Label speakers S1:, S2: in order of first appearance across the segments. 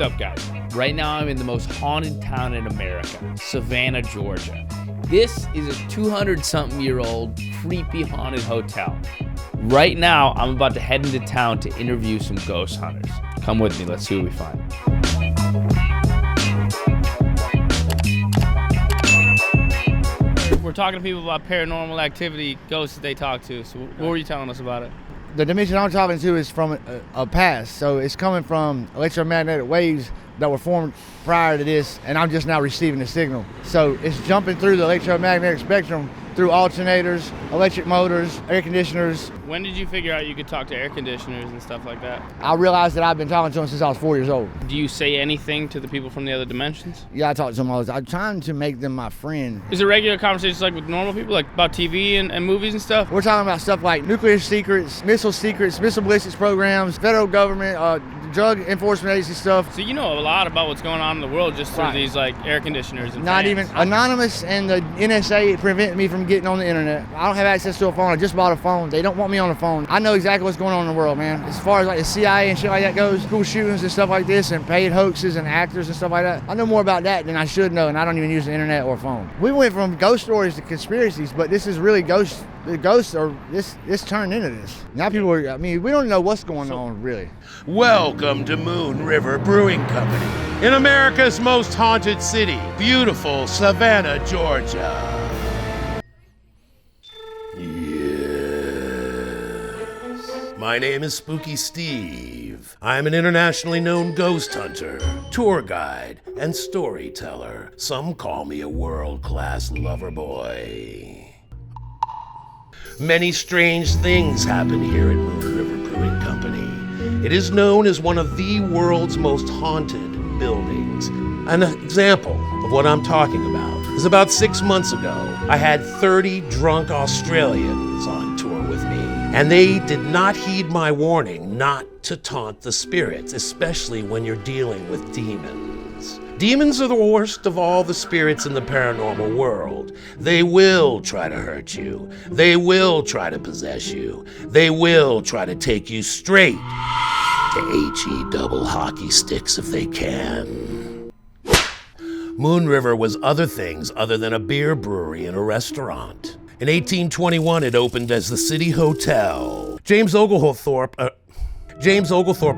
S1: What's up, guys? Right now I'm in the most haunted town in America, Savannah, Georgia. This is a 200-something-year-old creepy haunted hotel. Right now I'm about to head into town to interview some ghost hunters. Come with me, let's see what we find. We're talking to people about paranormal activity, ghosts that they talk to. So what were you telling us about it?
S2: The dimension I'm talking to is from a past, so it's coming from electromagnetic waves that were formed prior to this, and I'm just now receiving the signal. So it's jumping through the electromagnetic spectrum through alternators, electric motors, air conditioners.
S1: When did you figure out you could talk to air conditioners and stuff like that?
S2: I realized that I've been talking to them since I was 4 years old.
S1: Do you say anything to the people from the other dimensions?
S2: Yeah, I talk to them all the time. I'm trying to make them my friend.
S1: Is it regular conversations like with normal people, like about TV and movies and stuff?
S2: We're talking about stuff like nuclear secrets, missile ballistics programs, federal government, drug enforcement agency stuff.
S1: So you know a lot about what's going on in the world just through these like air conditioners and
S2: Not
S1: fans.
S2: even Anonymous and the NSA prevent me from getting on the internet. I don't have access to a phone. I just bought a phone. They don't want me on the phone. I know exactly what's going on in the world, man. As far as like the CIA and shit like that goes, school shootings and stuff like this, and paid hoaxes and actors and stuff like that. I know more about that than I should know, and I don't even use the internet or phone. We went from ghost stories to conspiracies, but this is really ghosts. The ghosts are this turned into this. Now people are, we don't know what's going on really.
S3: Welcome to Moon River Brewing Company in America's most haunted city, beautiful Savannah, Georgia. Yes. My name is Spooky Steve. I'm an internationally known ghost hunter, tour guide, and storyteller. Some call me a world-class lover boy. Many strange things happen here at Moon River Brewing Company. It is known as one of the world's most haunted buildings. An example of what I'm talking about is about 6 months ago, I had 30 drunk Australians on tour with me, and they did not heed my warning not to taunt the spirits, especially when you're dealing with demons. Demons are the worst of all the spirits in the paranormal world. They will try to hurt you. They will try to possess you. They will try to take you straight to HE double hockey sticks if they can. Moon River was other things other than a beer brewery and a restaurant. In 1821, it opened as the City Hotel. James Oglethorpe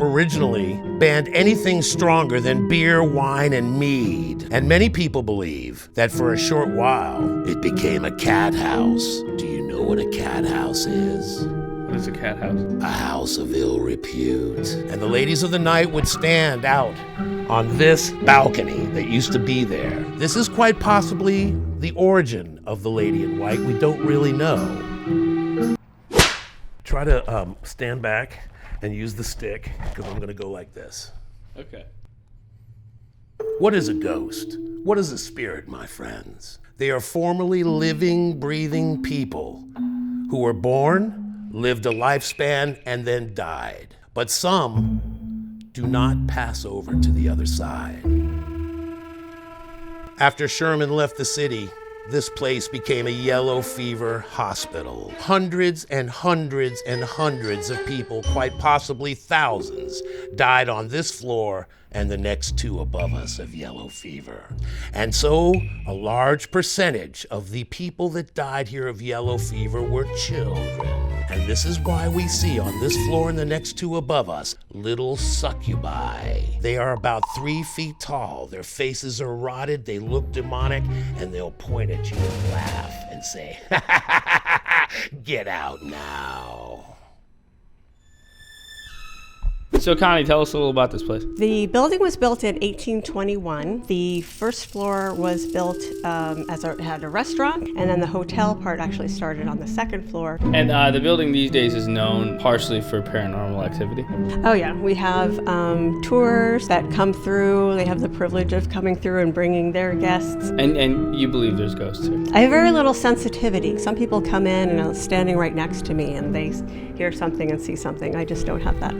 S3: originally banned anything stronger than beer, wine, and mead. And many people believe that for a short while, it became a cat house. Do you know what a cat house is?
S1: What is a cat house?
S3: A house of ill repute. And the ladies of the night would stand out on this balcony that used to be there. This is quite possibly the origin of the Lady in White. We don't really know. Try to stand back and use the stick, because I'm gonna go like this.
S1: Okay.
S3: What is a ghost? What is a spirit, my friends? They are formerly living, breathing people who were born, lived a lifespan, and then died. But some do not pass over to the other side. After Sherman left the city, this place became a yellow fever hospital. Hundreds and hundreds and hundreds of people, quite possibly thousands, died on this floor and the next two above us of yellow fever. And so a large percentage of the people that died here of yellow fever were children. And this is why we see on this floor and the next two above us, little succubi. They are about 3 feet tall. Their faces are rotted, they look demonic, and they'll point at you and laugh and say, "Get out now."
S1: So Connie, tell us a little about this place.
S4: The building was built in 1821. The first floor was built it had a restaurant, and then the hotel part actually started on the second floor.
S1: And the building these days is known partially for paranormal activity.
S4: Oh yeah, we have tours that come through. They have the privilege of coming through and bringing their guests.
S1: And you believe there's ghosts here?
S4: I have very little sensitivity. Some people come in and are standing right next to me and they hear something and see something. I just don't have that.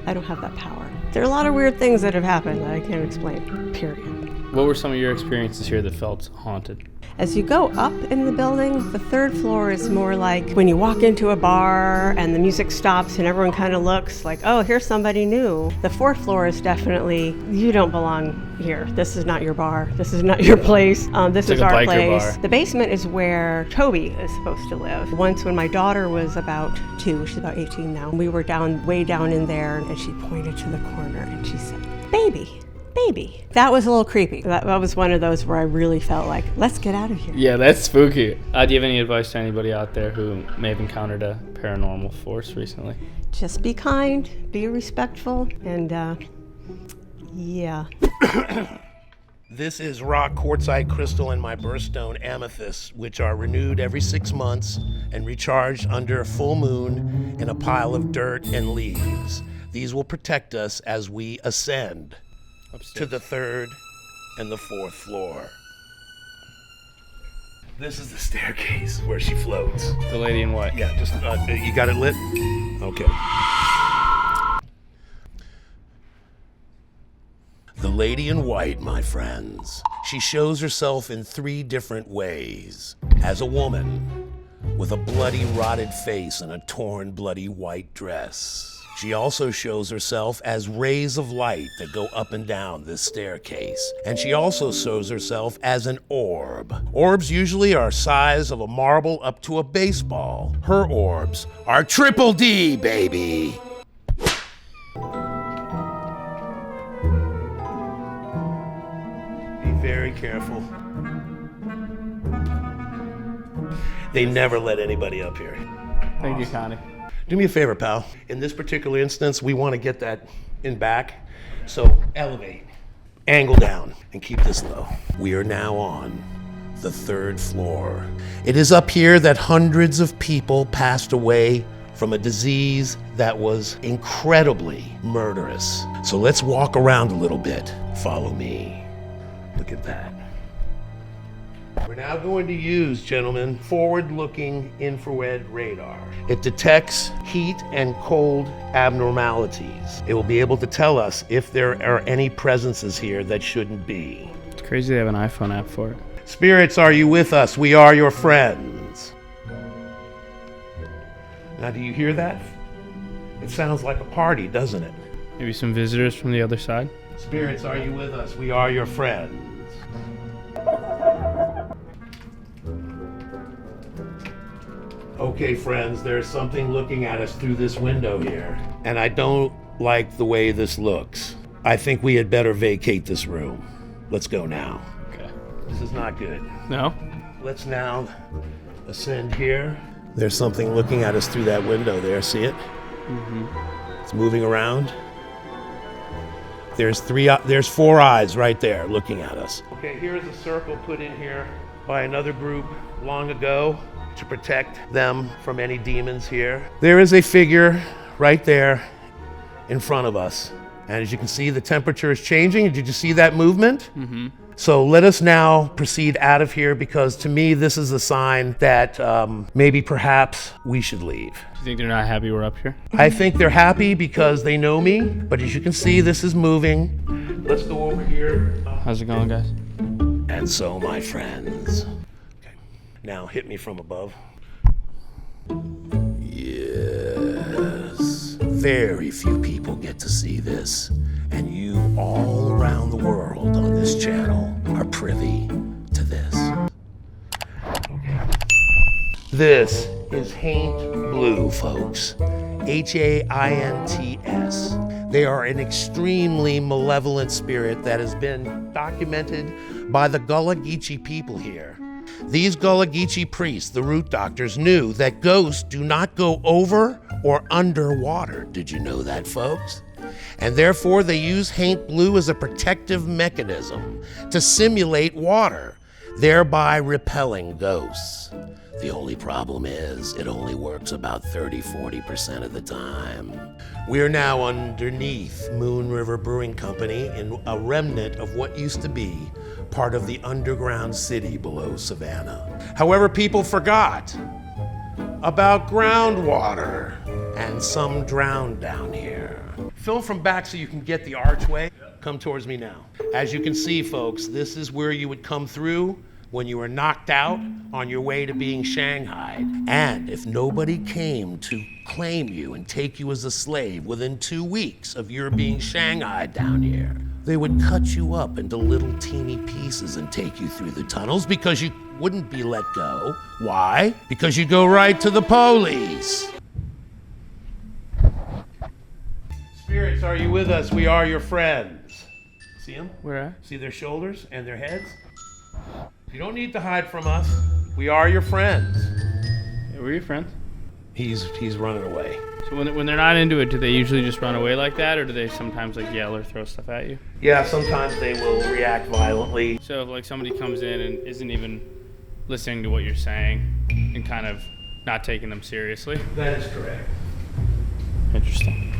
S4: I don't have that power. There are a lot of weird things that have happened that I can't explain, period.
S1: What were some of your experiences here that felt haunted?
S4: As you go up in the building, the third floor is more like when you walk into a bar and the music stops and everyone kind of looks like, oh, here's somebody new. The fourth floor is definitely, you don't belong here. This is not your bar. This is not your place. This is our place. Bar. The basement is where Toby is supposed to live. Once when my daughter was about 2, she's about 18 now, we were way down in there, and she pointed to the corner and she said, baby. That was a little creepy. That was one of those where I really felt like, let's get out of here.
S1: Yeah, that's spooky. Do you have any advice to anybody out there who may have encountered a paranormal force recently?
S4: Just be kind, be respectful, and yeah.
S3: This is rock quartzite crystal and my birthstone amethyst, which are renewed every 6 months and recharged under a full moon in a pile of dirt and leaves. These will protect us as we ascend to the 3rd and the 4th floor. This is the staircase where she floats.
S1: The lady in white.
S3: Yeah, just, you got it lit? Okay. The lady in white, my friends. She shows herself in 3 different ways. As a woman, with a bloody, rotted face and a torn, bloody white dress. She also shows herself as rays of light that go up and down this staircase. And she also shows herself as an orb. Orbs usually are size of a marble up to a baseball. Her orbs are triple D, baby. Be very careful. They never let anybody up here.
S1: Thank you, Connie.
S3: Do me a favor, pal. In this particular instance, we want to get that in back. So elevate, angle down, and keep this low. We are now on the 3rd floor. It is up here that hundreds of people passed away from a disease that was incredibly murderous. So let's walk around a little bit. Follow me. Look at that. We're now going to use, gentlemen, forward-looking infrared radar. It detects heat and cold abnormalities. It will be able to tell us if there are any presences here that shouldn't be.
S1: It's crazy they have an iPhone app for it.
S3: Spirits, are you with us? We are your friends. Now, do you hear that? It sounds like a party, doesn't it?
S1: Maybe some visitors from the other side?
S3: Spirits, are you with us? We are your friends. Okay, friends, there's something looking at us through this window here, and I don't like the way this looks. I think we had better vacate this room. Let's go now.
S1: Okay.
S3: This is not good.
S1: No?
S3: Let's now ascend here. There's something looking at us through that window there. See it? Mm-hmm. It's moving around. There's 4 eyes right there looking at us. Okay, here's a circle put in here by another group long ago to protect them from any demons here. There is a figure right there in front of us. And as you can see, the temperature is changing. Did you see that movement? Mm-hmm. So let us now proceed out of here, because to me, this is a sign that maybe perhaps we should leave.
S1: Do you think they're not happy we're up here?
S3: I think they're happy because they know me, but as you can see, this is moving. Let's go over here.
S1: How's it going, guys?
S3: And so, my friends. Okay. Now hit me from above. Yes. Very few people get to see this, and you all around the world on this channel are privy to this. Okay. This is Haint Blue, folks. Haints. They are an extremely malevolent spirit that has been documented by the Gullah Geechee people here. These Gullah Geechee priests, the root doctors, knew that ghosts do not go over or under water. Did you know that, folks? And therefore, they use Haint Blue as a protective mechanism to simulate water, thereby repelling ghosts. The only problem is it only works about 30-40% of the time. We are now underneath Moon River Brewing Company in a remnant of what used to be part of the underground city below Savannah. However, people forgot about groundwater, and some drowned down here. Film from back so you can get the archway. come towards me now. As you can see, folks, this is where you would come through when you were knocked out on your way to being Shanghaied. And if nobody came to claim you and take you as a slave within 2 weeks of your being Shanghaied down here, they would cut you up into little teeny pieces and take you through the tunnels because you wouldn't be let go. Why? Because you go right to the police. Spirits, are you with us? We are your friends. See them?
S1: Where at?
S3: See their shoulders and their heads? You don't need to hide from us. We are your friends.
S1: Yeah, we're your friends.
S3: He's running away.
S1: So when they're not into it, do they usually just run away like that, or do they sometimes like yell or throw stuff at you?
S3: Yeah, sometimes they will react violently.
S1: So if like somebody comes in and isn't even listening to what you're saying and kind of not taking them seriously.
S3: That is correct.
S1: Interesting.